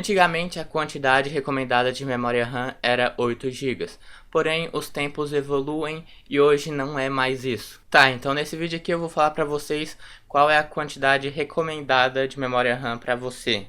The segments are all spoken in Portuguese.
Antigamente a quantidade recomendada de memória RAM era 8 GB, porém os tempos evoluem e hoje não é mais isso. Tá, então nesse vídeo aqui eu vou falar para vocês qual é a quantidade recomendada de memória RAM para você.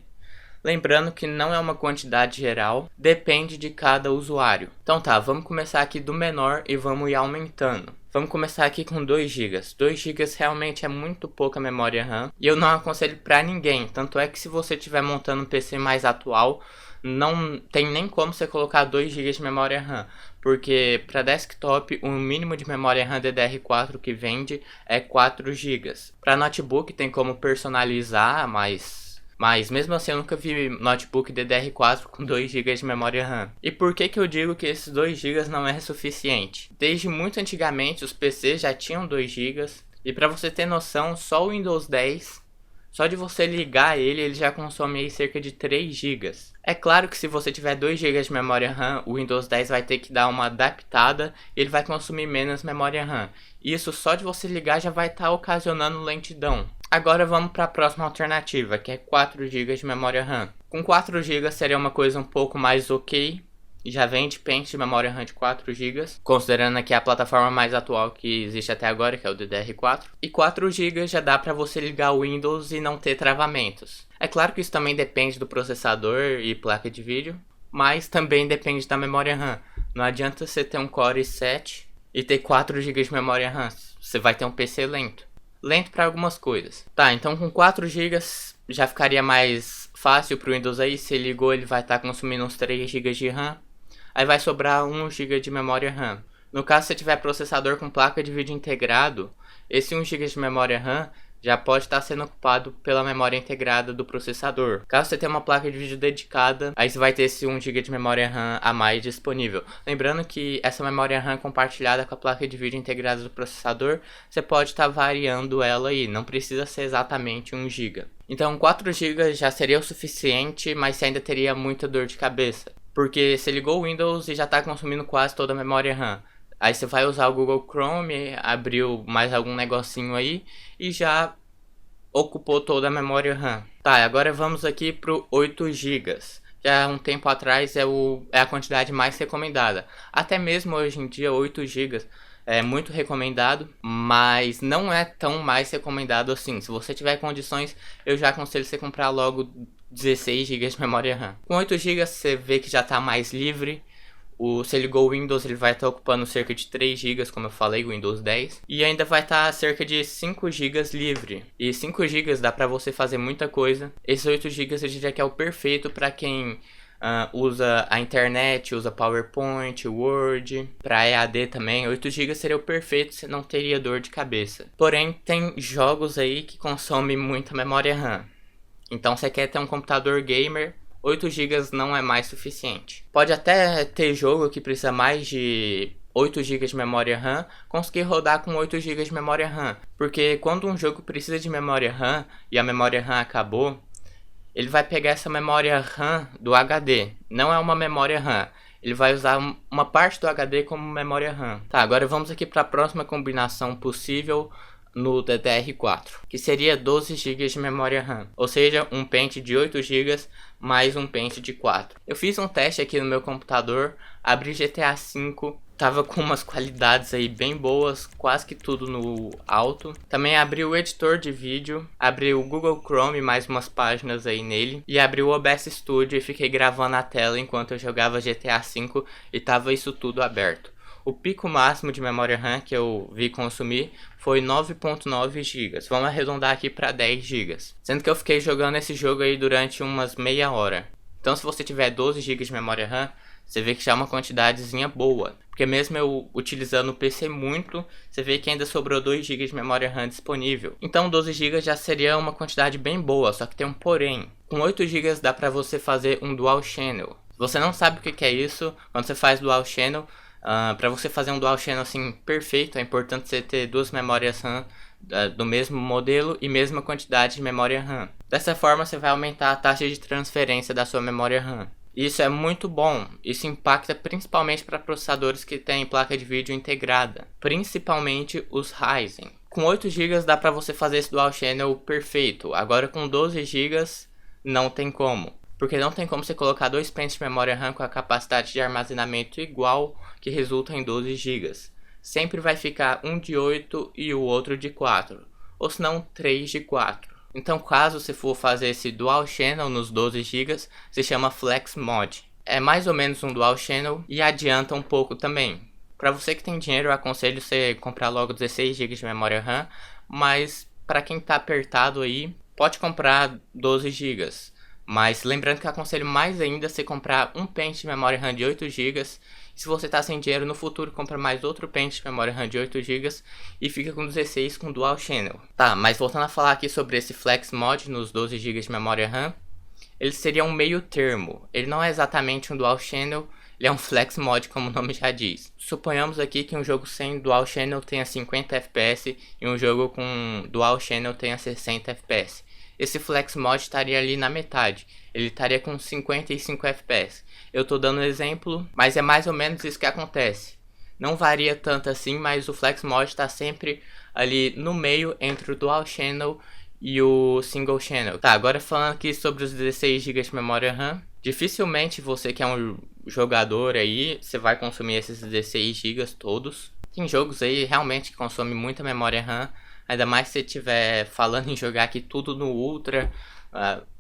Lembrando que não é uma quantidade geral, depende de cada usuário. Então tá, vamos começar aqui do menor e vamos ir aumentando. Vamos começar aqui com 2 GB. 2 GB realmente é muito pouca memória RAM e eu não aconselho para ninguém. Tanto é que se você estiver montando um PC mais atual, não tem nem como você colocar 2 GB de memória RAM. Porque para desktop o mínimo de memória RAM DDR4 que vende é 4 GB. Para notebook tem como personalizar, mas mesmo assim eu nunca vi notebook DDR4 com 2 GB de memória RAM. E por que eu digo que esses 2 GB não é suficiente? Desde muito antigamente os PCs já tinham 2 GB. E para você ter noção, só o Windows 10, só de você ligar ele já consome aí cerca de 3 GB. É claro que se você tiver 2 GB de memória RAM, o Windows 10 vai ter que dar uma adaptada e ele vai consumir menos memória RAM. Isso só de você ligar já vai estar ocasionando lentidão. Agora vamos para a próxima alternativa, que é 4 GB de memória RAM. Com 4 GB seria uma coisa um pouco mais ok. Já vem de pente de memória RAM de 4 GB, considerando aqui a plataforma mais atual que existe até agora, que é o DDR4. E 4 GB já dá para você ligar o Windows e não ter travamentos. É claro que isso também depende do processador e placa de vídeo, mas também depende da memória RAM. Não adianta você ter um Core i7 e ter 4 GB de memória RAM, você vai ter um PC lento. Lento para algumas coisas. Tá, então com 4 GB já ficaria mais fácil pro Windows aí. Se ligou, ele vai estar consumindo uns 3 GB de RAM. Aí vai sobrar 1 GB de memória RAM. No caso, se você tiver processador com placa de vídeo integrado, esse 1 GB de memória RAM já pode estar sendo ocupado pela memória integrada do processador. Caso você tenha uma placa de vídeo dedicada, aí você vai ter esse 1 GB de memória RAM a mais disponível. Lembrando que essa memória RAM compartilhada com a placa de vídeo integrada do processador, você pode estar variando ela aí, não precisa ser exatamente 1 GB. Então 4 GB já seria o suficiente, mas você ainda teria muita dor de cabeça. Porque você ligou o Windows e já está consumindo quase toda a memória RAM. Aí você vai usar o Google Chrome, abriu mais algum negocinho aí e já ocupou toda a memória RAM. Tá, agora vamos aqui pro 8 GB. Que há um tempo atrás é a quantidade mais recomendada. Até mesmo hoje em dia 8 GB é muito recomendado, mas não é tão mais recomendado assim. Se você tiver condições, eu já aconselho você comprar logo 16 GB de memória RAM. Com 8 GB você vê que já está mais livre. Você ligou o Windows, ele vai estar ocupando cerca de 3 GB, como eu falei, o Windows 10. E ainda vai estar cerca de 5 GB livre. E 5 GB dá para você fazer muita coisa. Esses 8 GB eu diria que é o perfeito para quem usa a internet, usa PowerPoint, Word, para EAD também. 8 GB seria o perfeito, você não teria dor de cabeça. Porém, tem jogos aí que consomem muita memória RAM. Então, você quer ter um computador gamer, 8 GB não é mais suficiente. Pode até ter jogo que precisa mais de 8 GB de memória RAM, conseguir rodar com 8 GB de memória RAM. Porque quando um jogo precisa de memória RAM e a memória RAM acabou, ele vai pegar essa memória RAM do HD. Não é uma memória RAM. Ele vai usar uma parte do HD como memória RAM. Tá, agora vamos aqui para a próxima combinação possível no DDR4, que seria 12 GB de memória RAM, ou seja, um pente de 8 GB mais um pente de 4. Eu fiz um teste aqui no meu computador, abri GTA V, tava com umas qualidades aí bem boas, quase que tudo no alto. Também abri o editor de vídeo, abri o Google Chrome, mais umas páginas aí nele, e abri o OBS Studio e fiquei gravando a tela enquanto eu jogava GTA V e tava isso tudo aberto. O pico máximo de memória RAM que eu vi consumir foi 9.9 GB. Vamos arredondar aqui para 10 GB. Sendo que eu fiquei jogando esse jogo aí durante umas meia hora. Então se você tiver 12 GB de memória RAM, você vê que já é uma quantidadezinha boa. Porque mesmo eu utilizando o PC muito, você vê que ainda sobrou 2 GB de memória RAM disponível. Então 12 GB já seria uma quantidade bem boa, só que tem um porém. Com 8 GB dá para você fazer um Dual Channel. Se você não sabe o que é isso, quando você faz Dual Channel, para você fazer um Dual Channel assim perfeito, é importante você ter duas memórias RAM do mesmo modelo e mesma quantidade de memória RAM. Dessa forma você vai aumentar a taxa de transferência da sua memória RAM. Isso é muito bom, isso impacta principalmente para processadores que têm placa de vídeo integrada, principalmente os Ryzen. Com 8 GB dá para você fazer esse Dual Channel perfeito, agora com 12 GB não tem como. porque não tem como você colocar dois pentes de memória RAM com a capacidade de armazenamento igual, que resulta em 12 GB. Sempre vai ficar um de 8 e o outro de 4, ou se não 3 de 4. Então, caso você for fazer esse Dual Channel nos 12 GB, se chama Flex Mod. É mais ou menos um Dual Channel e adianta um pouco também. Para você que tem dinheiro, eu aconselho você comprar logo 16 GB de memória RAM, mas para quem tá apertado aí, pode comprar 12 GB. Mas lembrando que eu aconselho mais ainda você comprar um pente de memória RAM de 8 GB. Se você tá sem dinheiro, no futuro compra mais outro pente de memória RAM de 8 GB e fica com 16 com Dual Channel. Tá, mas voltando a falar aqui sobre esse Flex Mod nos 12 GB de memória RAM, ele seria um meio termo. Ele não é exatamente um Dual Channel, ele é um Flex Mod, como o nome já diz. Suponhamos aqui que um jogo sem Dual Channel tenha 50 FPS e um jogo com Dual Channel tenha 60 FPS. Esse Flex Mod estaria ali na metade, ele estaria com 55 FPS. Eu tô dando um exemplo, mas é mais ou menos isso que acontece. Não varia tanto assim, mas o Flex Mod está sempre ali no meio entre o Dual Channel e o Single Channel. Tá, agora falando aqui sobre os 16 GB de memória RAM. Dificilmente você que é um jogador aí, você vai consumir esses 16 GB todos. Tem jogos aí realmente que consomem muita memória RAM. Ainda mais se você estiver falando em jogar aqui tudo no Ultra,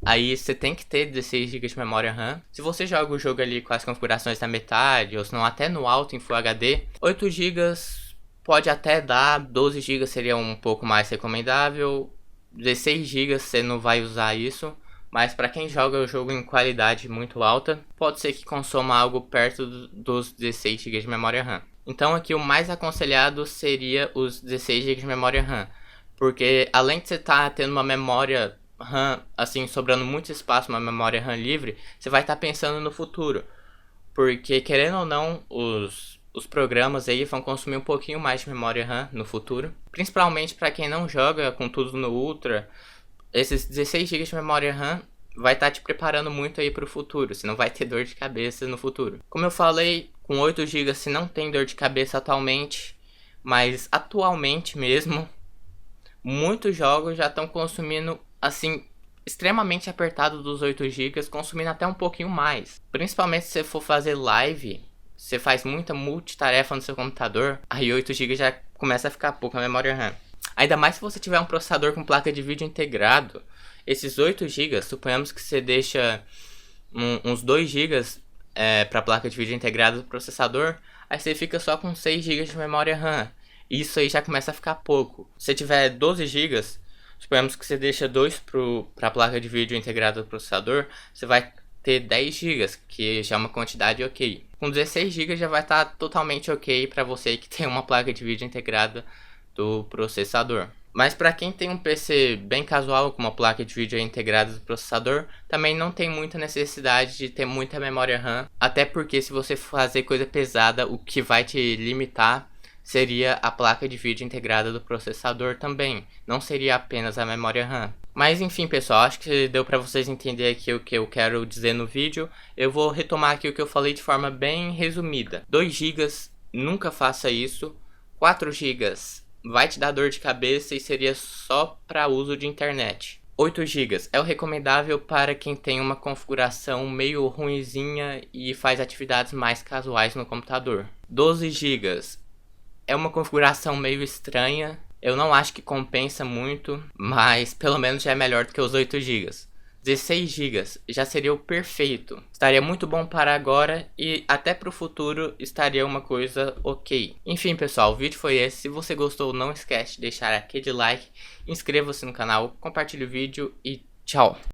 aí você tem que ter 16 GB de memória RAM. Se você joga o jogo ali com as configurações na metade, ou se não até no alto em Full HD, 8 GB pode até dar, 12 GB seria um pouco mais recomendável, 16 GB você não vai usar isso. Mas para quem joga o jogo em qualidade muito alta, pode ser que consoma algo perto dos 16 GB de memória RAM. Então aqui o mais aconselhado seria os 16 GB de memória RAM, porque além de você estar tendo uma memória RAM, assim, sobrando muito espaço, uma memória RAM livre, você vai estar pensando no futuro, porque querendo ou não, os programas aí vão consumir um pouquinho mais de memória RAM no futuro, principalmente para quem não joga com tudo no Ultra. Esses 16 GB de memória RAM vai estar te preparando muito aí para o futuro, você não vai ter dor de cabeça no futuro. Como eu falei, com 8 GB você não tem dor de cabeça atualmente, mas atualmente mesmo, muitos jogos já estão consumindo, assim, extremamente apertado dos 8 GB, consumindo até um pouquinho mais. Principalmente se você for fazer live, você faz muita multitarefa no seu computador, aí 8 GB já começa a ficar pouco a memória RAM. Ainda mais se você tiver um processador com placa de vídeo integrado, esses 8 GB, suponhamos que você deixa uns 2 GB para a placa de vídeo integrada do processador, aí você fica só com 6 GB de memória RAM. Isso aí já começa a ficar pouco. Se tiver 12 GB, suponhamos que você deixa 2 para a placa de vídeo integrada do processador, você vai ter 10 GB, que já é uma quantidade ok. Com 16 GB já vai estar totalmente ok para você que tem uma placa de vídeo integrada do processador. Mas para quem tem um PC bem casual com uma placa de vídeo integrada do processador, também não tem muita necessidade de ter muita memória RAM, até porque se você fazer coisa pesada, o que vai te limitar seria a placa de vídeo integrada do processador também, não seria apenas a memória RAM. Mas enfim pessoal, acho que deu para vocês entenderem aqui o que eu quero dizer no vídeo. Eu vou retomar aqui o que eu falei de forma bem resumida. 2 GB, nunca faça isso. 4 GB vai te dar dor de cabeça e seria só para uso de internet. 8 GB é o recomendável para quem tem uma configuração meio ruinzinha e faz atividades mais casuais no computador. 12 GB é uma configuração meio estranha, eu não acho que compensa muito, mas pelo menos já é melhor do que os 8 GB. 16 GB já seria o perfeito, estaria muito bom para agora e até para o futuro estaria uma coisa ok. Enfim pessoal, o vídeo foi esse. Se você gostou, não esquece de deixar aquele like, inscreva-se no canal, compartilhe o vídeo e tchau!